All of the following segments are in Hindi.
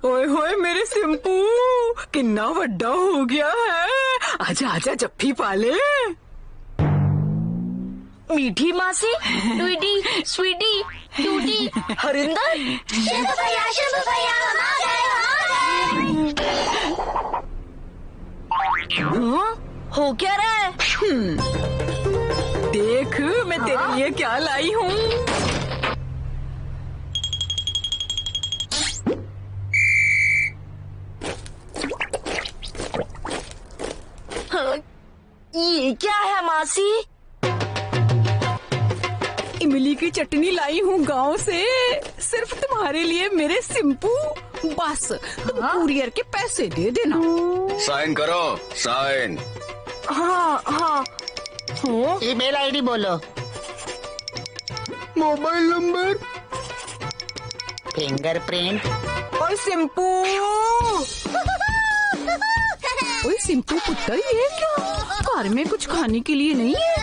ओए होए मेरे सिंपू, कितना बड़ा हो गया है। आजा आजा जप्फी पाले। मीठी मासी, ट्वीटी, स्वीटी, क्यूटी, हरिंदर। शंभू भैया हम आ गए। हो क्या रहा है? देख मैं तेरे लिए क्या लाई हूँ। ये क्या है मासी? इमली की चटनी लाई हूँ गांव से, सिर्फ तुम्हारे लिए मेरे सिंपू। बस तुम कुरियर के पैसे दे देना। साइन करो, साइन। हाँ हाँ। ईमेल आईडी बोलो। Mobile number. फिंगरप्रिंट। और सिंपू। ओए सिंपू पुत्र, ये क्या घर में कुछ खाने के लिए नहीं है,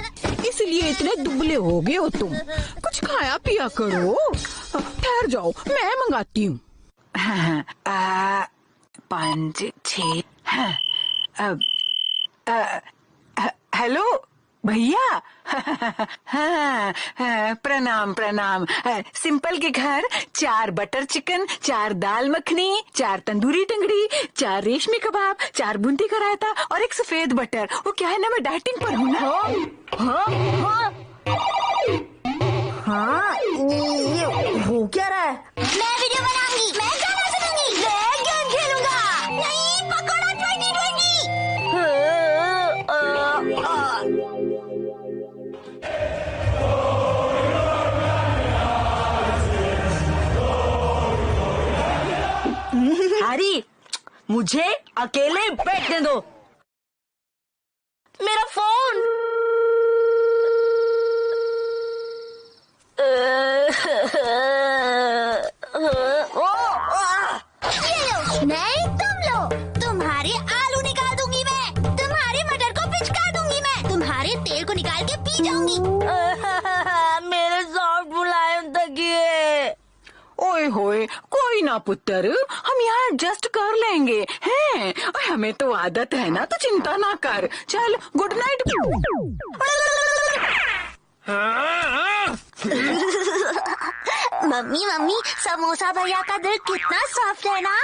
इसलिए इतने दुबले हो गए हो तुम। कुछ खाया पिया करो। ठहर जाओ, मैं मंगाती हूँ। 5 6। हेलो भैया। प्रणाम प्रणाम। सिंपल के घर 4 बटर चिकन, 4 दाल मखनी, 4 तंदूरी टंगड़ी, 4 रेशमी कबाब, 4 बूंदी का रायता और 1 सफेद बटर। वो क्या है ना, मैं डाइटिंग पर हूँ ना। हाँ, ये हो क्या रहा है? मैं वीडियो बनाऊंगी, मैं गाना सुनूंगी, मैं गेम खेलूंगा। नहीं, पकौड़ा 2020। हरी, मुझे अकेले बैठने दो। मेरा फोन। ये लो, नहीं तुम लो। तुम्हारे आलू निकाल दूंगी मैं, तुम्हारे मटर को पिचका दूंगी मैं, तुम्हारे तेल को निकाल के पी जाऊंगी। मेरे सॉफ्ट मुलायम तकिए। ओए होए, कोई ना पुत्र, हम यहाँ एडजस्ट कर लेंगे हैं। और हमें तो आदत है ना, तो चिंता ना कर। चल good night. Mummy mummy, samosa भैया का दिल कितना सॉफ्ट है ना।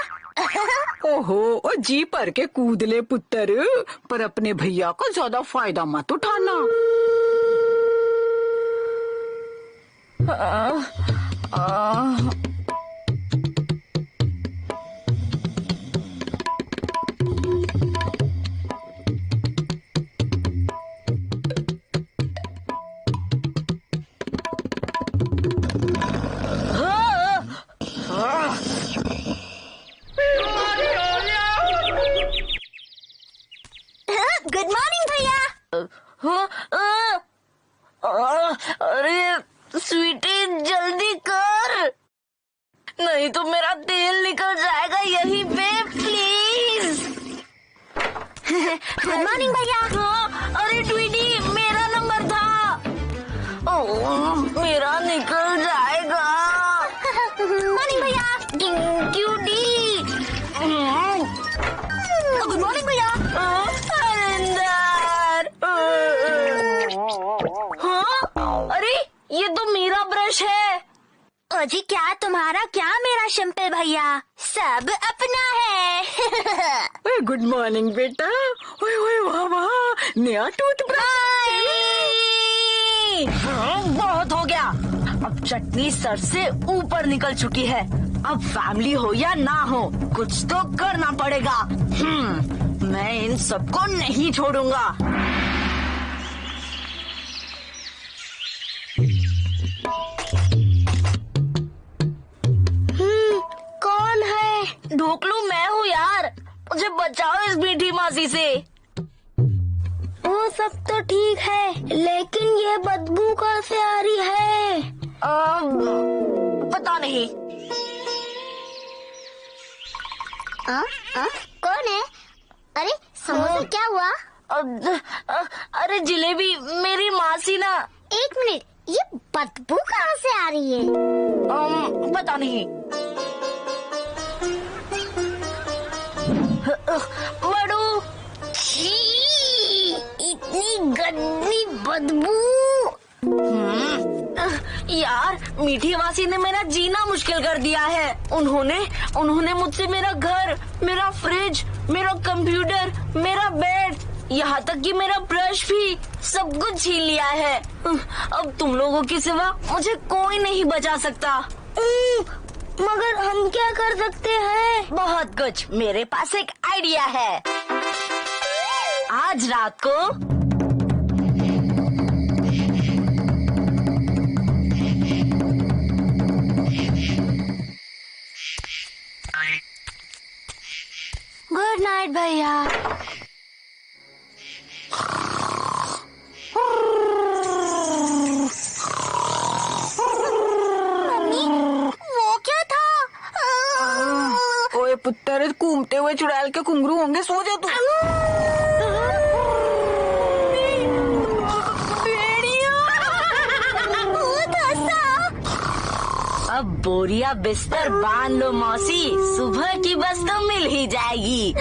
ओहो, ओ जी पर के कूद ले पुत्र, पर अपने भैया को ज्यादा फायदा मत उठाना। गुड मॉर्निंग भैया। अरे स्वीटी, जल्दी कर, नहीं तो मेरा तेल निकल जाएगा यहीं पे, प्लीज। गुड मॉर्निंग भैया। अरे ट्वीटी, मेरा नंबर था। मेरा निकल जाएगा। मॉर्निंग भैया। क्यूटी। गुड मॉर्निंग भैया। हरिंदर। हाँ, अरे ये तो मेरा ब्रश है। अजी क्या तुम्हारा क्या मेरा शैम्पू भैया, सब अपना है। गुड मॉर्निंग बेटा। ओए ओए वाह वाह, नया टूथब्रश। बहुत हो गया, अब चटनी सर से ऊपर निकल चुकी है। अब फैमिली हो या ना हो, कुछ तो करना पड़ेगा। मैं इन सबको नहीं छोड़ूंगा। कौन है? ढोकलू मैं हूँ यार, मुझे बचाओ इस मीठी मासी से। वो सब तो ठीक है, लेकिन ये बदबू कहाँ से आ रही है? पता नहीं। कौन है? अरे समोसा क्या हुआ? अरे जिलेबी, मेरी मासी ना। एक मिनट, ये बदबू कहाँ से आ रही है? पता नहीं। बड़ू, छी, इतनी गंदी बदबू। यार मीठी मासी ने मेरा जीना मुश्किल कर दिया है। उन्होंने मुझसे मेरा घर, मेरा फ्रिज, मेरा कंप्यूटर, मेरा बेड, यहाँ तक कि मेरा ब्रश भी सब कुछ छीन लिया है। अब तुम लोगों के सिवा मुझे कोई नहीं बचा सकता। मगर हम क्या कर सकते हैं? बहुत कुछ। मेरे पास एक आइडिया है। आज रात को गुड नाइट भैया। मम्मी, वो क्या था? ओए पुत्र, घूमते हुए चुड़ैल के घुंघरू होंगे, सो जा तू। अब बोरिया बिस्तर बांध लो मौसी, सुबह की बस तो मिल ही जाएगी।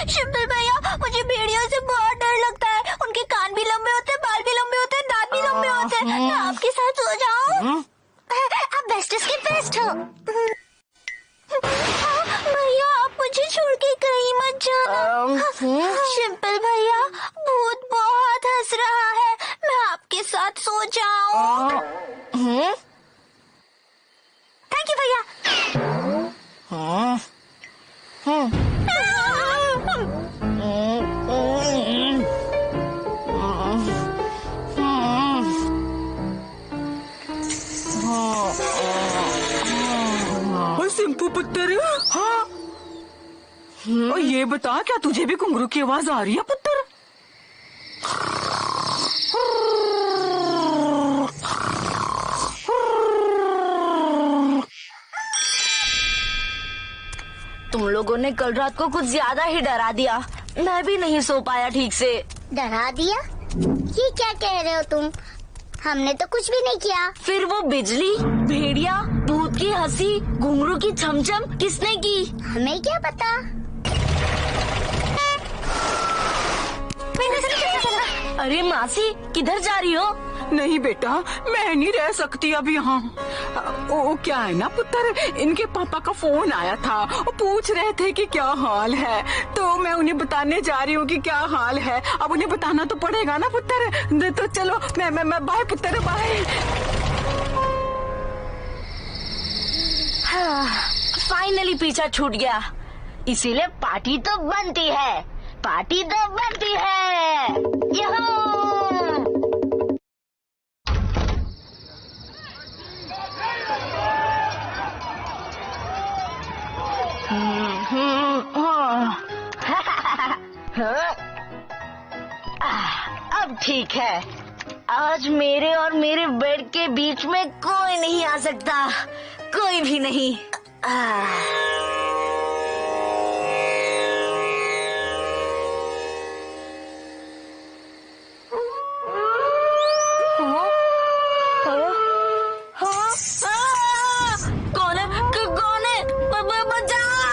शिंपल भैया, मुझे भेड़ियों से बहुत डर लगता है। उनके कान भी लंबे होते हैं, बाल भी लंबे होते हैं, दांत भी लंबे होते हैं। मैं आपके साथ सो जाऊं? आप बेस्टेस्ट के बेस्ट हो। भैया, आप मुझे छोड़ के कहीं मत जाना। शिंपल भैया, भूत बहुत हंस रहा है। मैं आपके साथ सो जाऊं? थैंक यू भैया। सिंपू पुत्र, हाँ। और ये बता, क्या तुझे भी घुंघरू की आवाज आ रही है पुत्र? तुम लोगों ने कल रात को कुछ ज्यादा ही डरा दिया। मैं भी नहीं सो पाया ठीक से। डरा दिया? ये क्या कह रहे हो तुम? हमने तो कुछ भी नहीं किया। फिर वो बिजली, भेड़िया, भूत की हंसी, घुंघरू की छमछम किसने की? हमें क्या पता? अरे मासी, किधर जा रही हो? नहीं बेटा, मैं नहीं रह सकती अब यहाँ। वो क्या है ना पुत्र, इनके पापा का फोन आया था। वो पूछ रहे थे कि क्या हाल है, तो मैं उन्हें बताने जा रही हूँ कि क्या हाल है। अब उन्हें बताना तो पड़ेगा ना पुत्र। तो चलो, मैं बाय पुत्र, बाय। फाइनली पीछा छूट गया। इसीलिए पार्टी तो बनती है, पार्टी तो बनती है। यहू! अब ठीक है। आज मेरे और मेरे बेड के बीच में कोई नहीं आ सकता, कोई भी नहीं। कौन है? बचाओ!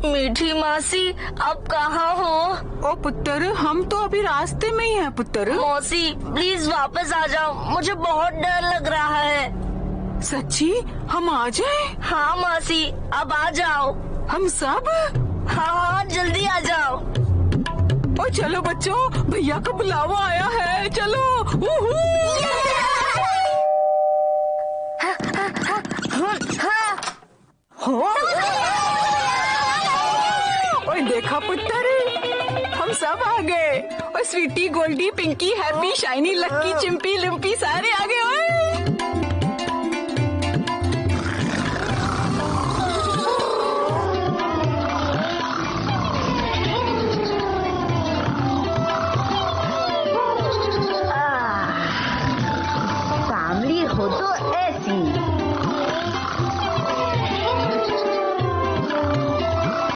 मीठी मासी, अब कहाँ हो? ओ पुत्र, हम तो अभी रास्ते में ही हैं पुत्र। मौसी, प्लीज वापस आ जाओ, मुझे बहुत डर लग रहा है। सच्ची? हम आ जाए? हाँ मौसी, अब आ जाओ। हम सब? हाँ, जल्दी आ जाओ। ओ चलो बच्चों, भैया का बुलावा आया है, चलो। ओए देखा पुत्र, हम सब आ गए। और स्वीटी, गोल्डी, पिंकी, हैप्पी, शाइनी, लक्की, चिंपी, लिम्पी सारे आ गए।